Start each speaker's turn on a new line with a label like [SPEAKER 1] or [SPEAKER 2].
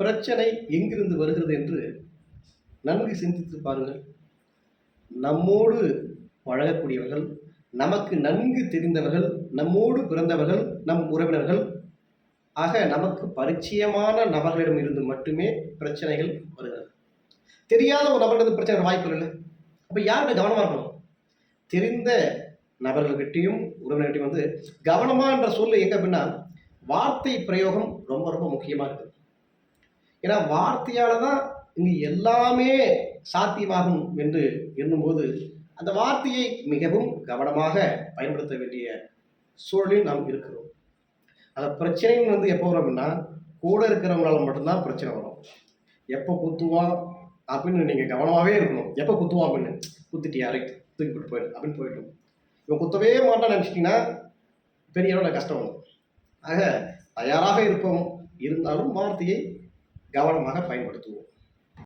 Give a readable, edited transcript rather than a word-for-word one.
[SPEAKER 1] பிரச்சனை எங்கிருந்து வருகிறது என்று நன்கு சிந்தித்து பாருங்கள். நம்மோடு பழகக்கூடியவர்கள், நமக்கு நன்கு தெரிந்தவர்கள், நம்மோடு பிறந்தவர்கள், நம் உறவினர்கள் ஆக நமக்கு பரிச்சயமான நபர்களிடம் இருந்து மட்டுமே பிரச்சனைகள் வருகிறது. தெரியாத ஒரு நபரிடம் பிரச்சனை வாய்ப்பு இல்லை. அப்ப யார்கிட்ட கவனமா இருக்கணும்? தெரிந்த நபர்கள்கிட்டையும் உறவினர்கிட்டையும் வந்து கவனமா என்ற சொல்லு எங்க அப்படின்னா வார்த்தை பிரயோகம் ரொம்ப ரொம்ப முக்கியமா இருக்குது. ஏன்னா வார்த்தையால தான் இங்கு எல்லாமே சாத்தியமாகும் என்று எண்ணும்போது அந்த வார்த்தையை மிகவும் கவனமாக பயன்படுத்த வேண்டிய சூழலில் நாம் இருக்கிறோம். அந்த பிரச்சனைன்னு வந்து எப்போ வரும் அப்படின்னா கூட இருக்கிறவங்களால மட்டும்தான் பிரச்சனை வரும். எப்போ குத்துவான் அப்படின்னு நீங்க கவனமாவே இருக்கணும். எப்போ குத்துவான் அப்படின்னு குத்திட்டியா ரைட் தூக்கி போட்டு போயிடு அப்படின்னு போயிடும். இவன் குத்தவே மாட்டான்னு நினச்சிட்டிங்கன்னா பெரிய அளவில் கஷ்டம் வரும். ஆக தயாராக இருப்போம், இருந்தாலும் வார்த்தையை கவனமாக பயன்படுத்துவோம்.